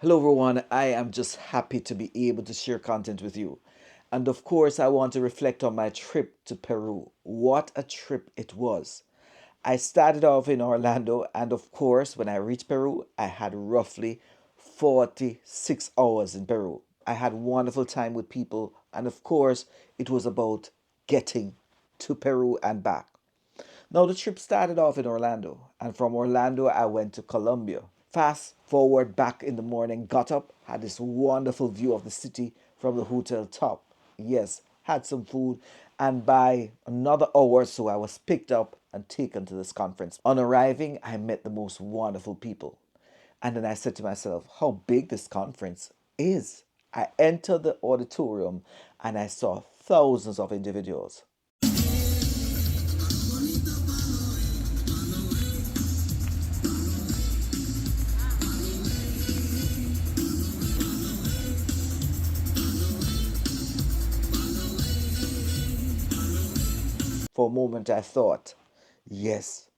Hello, everyone. I am just happy to be able to share content with you. And of course, I want to reflect on my trip to Peru. What a trip it was. I started off in Orlando, and of course, when I reached Peru, I had roughly 46 hours in Peru. I had wonderful time with people, and of course, it was about getting to Peru and back. Now, the trip started off in Orlando, and from Orlando, I went to Colombia. Fast forward back in the morning, got up, had this wonderful view of the city from the hotel top. Yes, had some food, and by another hour or so, I was picked up and taken to this conference. On arriving, I met the most wonderful people. And then I said to myself, how big this conference is. I entered the auditorium and I saw thousands of individuals. For a moment, I thought, yes,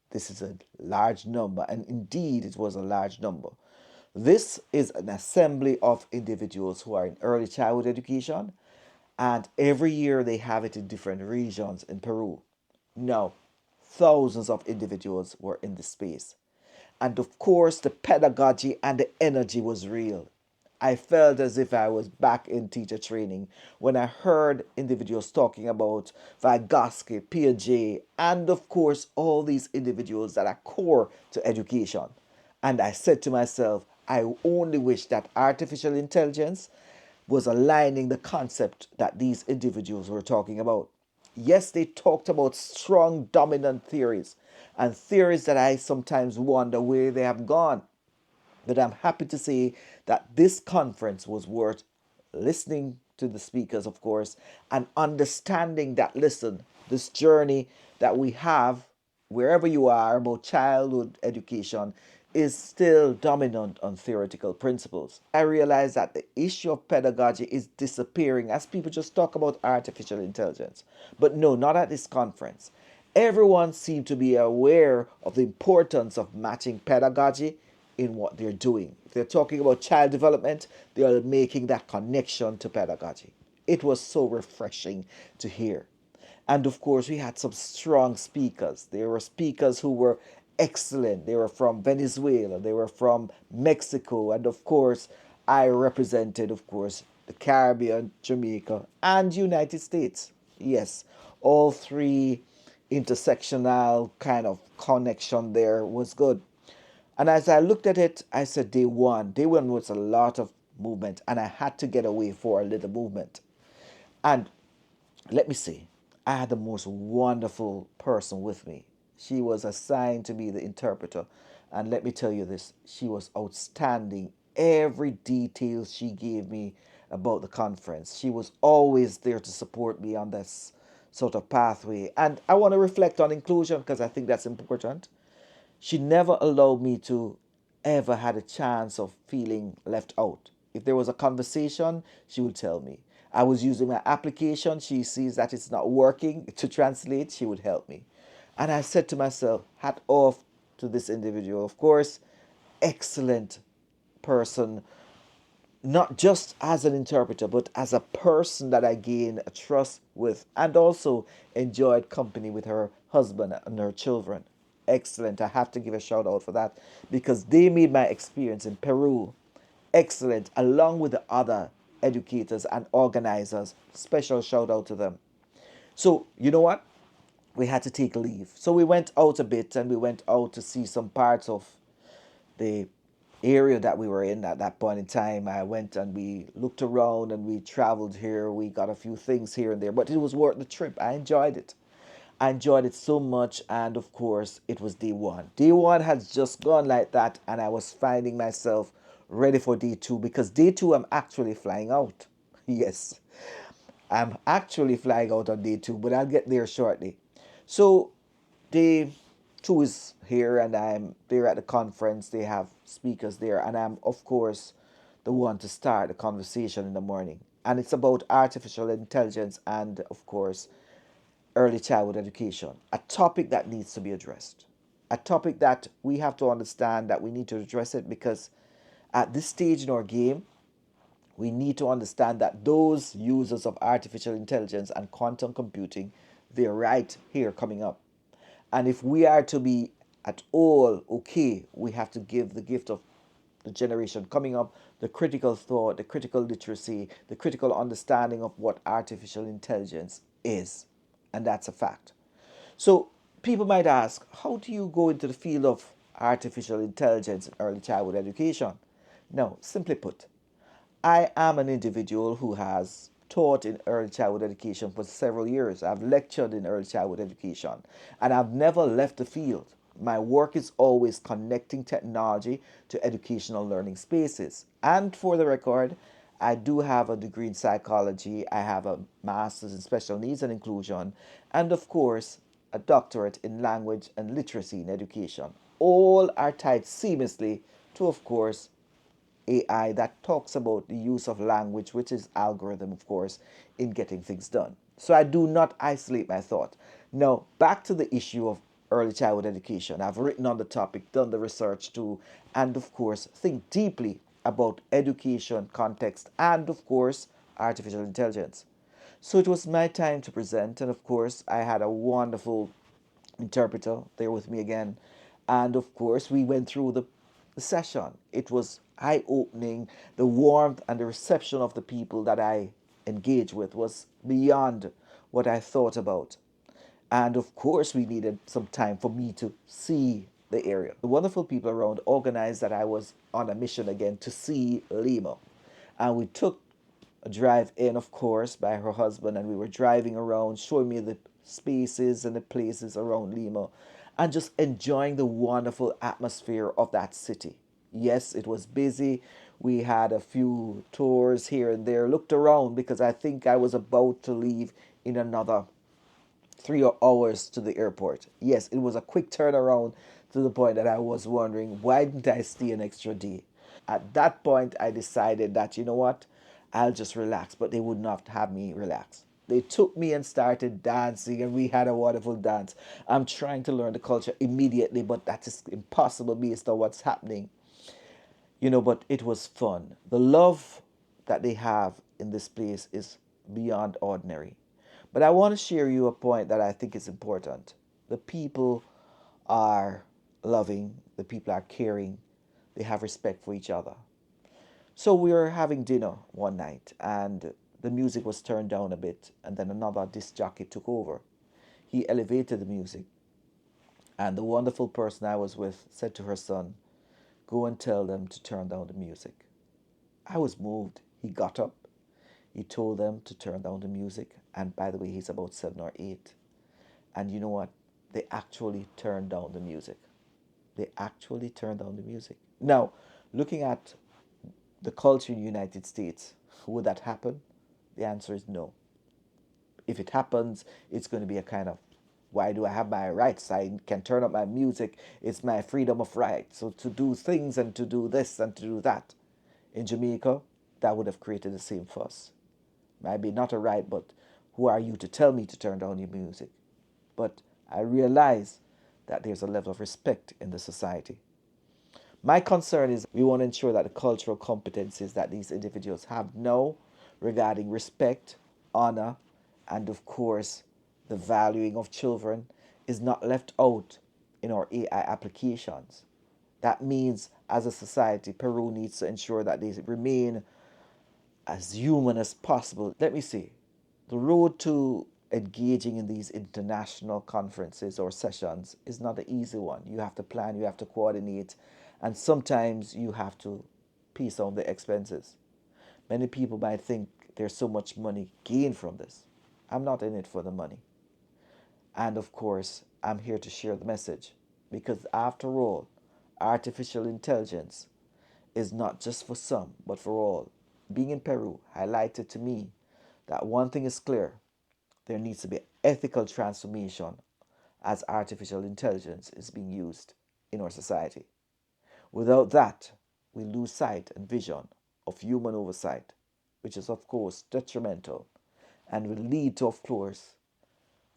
this is a large number. And indeed, it was a large number. This is an assembly of individuals who are in early childhood education. And every year they have it in different regions in Peru. Now, thousands of individuals were in the space. And of course, the pedagogy and the energy was real. I felt as if I was back in teacher training when I heard individuals talking about Vygotsky, Piaget, and of course, all these individuals that are core to education. And I said to myself, I only wish that artificial intelligence was aligning the concept that these individuals were talking about. Yes, they talked about strong dominant theories and theories that I sometimes wonder where they have gone. But I'm happy to say that this conference was worth listening to the speakers, of course, and understanding that, listen, this journey that we have, wherever you are, about childhood education is still dominant on theoretical principles. I realize that the issue of pedagogy is disappearing as people just talk about artificial intelligence. But no, not at this conference. Everyone seemed to be aware of the importance of matching pedagogy in what they're doing. If they're talking about child development, they are making that connection to pedagogy. It was so refreshing to hear. And of course, we had some strong speakers. There were speakers who were excellent. They were from Venezuela, they were from Mexico, and of course, I represented, of course, the Caribbean, Jamaica, and United States. Yes, all three intersectional kind of connection there was good. And as I looked at it, I said, day one. Day one was a lot of movement, and I had to get away for a little movement. And let me see, I had the most wonderful person with me. She was assigned to be the interpreter. And let me tell you this, she was outstanding. Every detail she gave me about the conference, she was always there to support me on this sort of pathway. And I want to reflect on inclusion because I think that's important. She never allowed me to ever had a chance of feeling left out. If there was a conversation, she would tell me. I was using my application, she sees that it's not working to translate, she would help me. And I said to myself, hat off to this individual. Of course, excellent person, not just as an interpreter, but as a person that I gained a trust with and also enjoyed company with her husband and her children. Excellent. I have to give a shout out for that because they made my experience in Peru excellent, along with the other educators and organizers. Special shout out to them. So, you know what? We had to take leave. So we went out a bit and we went out to see some parts of the area that we were in at that point in time. I went and we looked around and we traveled here. We got a few things here and there, but it was worth the trip. I enjoyed it. I enjoyed it so much, and of course, it was day one. Day one has just gone like that, and I was finding myself ready for day two because day two, I'm actually flying out. Yes, I'm actually flying out on day two, but I'll get there shortly. So, day two is here, and I'm there at the conference. They have speakers there, and I'm, of course, the one to start the conversation in the morning. And it's about artificial intelligence and, of course, early childhood education, a topic that needs to be addressed, a topic that we have to understand that we need to address it because At this stage in our game, we need to understand that those users of artificial intelligence and quantum computing, they're right here coming up. And if we are to be at all okay, we have to give the gift of the generation coming up the critical thought, the critical literacy, the critical understanding of what artificial intelligence is. And that's a fact. So people might ask, how do you go into the field of artificial intelligence in early childhood education? No, simply put, I am an individual who has taught in early childhood education for several years. I've lectured in early childhood education and I've never left the field. My work is always connecting technology to educational learning spaces. And for the record, I do have a degree in psychology, I have a master's in special needs and inclusion, and of course, a doctorate in language and literacy in education. All are tied seamlessly to, of course, AI that talks about the use of language, which is algorithm, of course, in getting things done. So I do not isolate my thought. Now, back to the issue of early childhood education. I've written on the topic, done the research too, and of course, think deeply about education, context, and of course, artificial intelligence. So it was my time to present, and of course, I had a wonderful interpreter there with me again. And of course, we went through the session. It was eye opening. The warmth and the reception of the people that I engaged with was beyond what I thought about. And of course, we needed some time for me to see the area. The wonderful people around organized that I was on a mission again to see Lima. And we took a drive in, of course, by her husband, and we were driving around, showing me the spaces and the places around Lima, and just enjoying the wonderful atmosphere of that city. Yes, it was busy. We had a few tours here and there, looked around because I think I was about to leave in another 3 hours to the airport. Yes, it was a quick turnaround to the point that I was wondering why didn't I stay an extra day? At that point, I decided that, you know what, I'll just relax, but they would not have me relax. They took me and started dancing, and we had a wonderful dance. I'm trying to learn the culture immediately, but that is impossible based on what's happening. But it was fun. The love that they have in this place is beyond ordinary. But I want to share you a point that I think is important. The people are loving, the people are caring, they have respect for each other. So we were having dinner one night and the music was turned down a bit, and then another disc jockey took over. He elevated the music, and the wonderful person I was with said to her son, "Go and tell them to turn down the music." I was moved. He got up, he told them to turn down the music, and by the way, he's about 7 or 8. And you know what? They actually turned down the music. They actually turned down the music. Now, looking at the culture in the United States, would that happen? The answer is no. If it happens, it's going to be a kind of, why do I have my rights? I can turn up my music. It's my freedom of right. So to do things and to do this and to do that. In Jamaica, that would have created the same fuss. Maybe not a right, but who are you to tell me to turn down your music? But I realize that there's a level of respect in the society. My concern is we want to ensure that the cultural competencies that these individuals have now regarding respect, honor, and of course the valuing of children is not left out in our AI applications. That means, as a society, Peru needs to ensure that they remain as human as possible. Let me see. The road to engaging in these international conferences or sessions is not an easy one. You have to plan, you have to coordinate, and sometimes you have to piece on the expenses. Many people might think there's so much money gained from this. I'm not in it for the money. And of course, I'm here to share the message because, after all, artificial intelligence is not just for some, but for all. Being in Peru highlighted to me that one thing is clear: there needs to be ethical transformation as artificial intelligence is being used in our society. Without that, we lose sight and vision of human oversight, which is, of course, detrimental and will lead to, of course,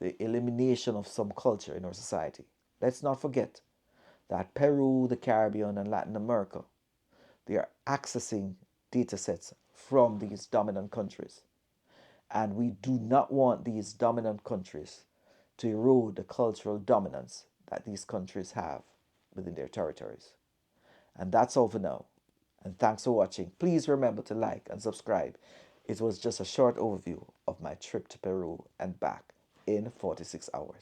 the elimination of some culture in our society. Let's not forget that Peru, the Caribbean, and Latin America, They are accessing data sets from these dominant countries. And we do not want these dominant countries to erode the cultural dominance that these countries have within their territories. And that's all for now. And thanks for watching. Please remember to like and subscribe. It was just a short overview of my trip to Peru and back in 46 hours.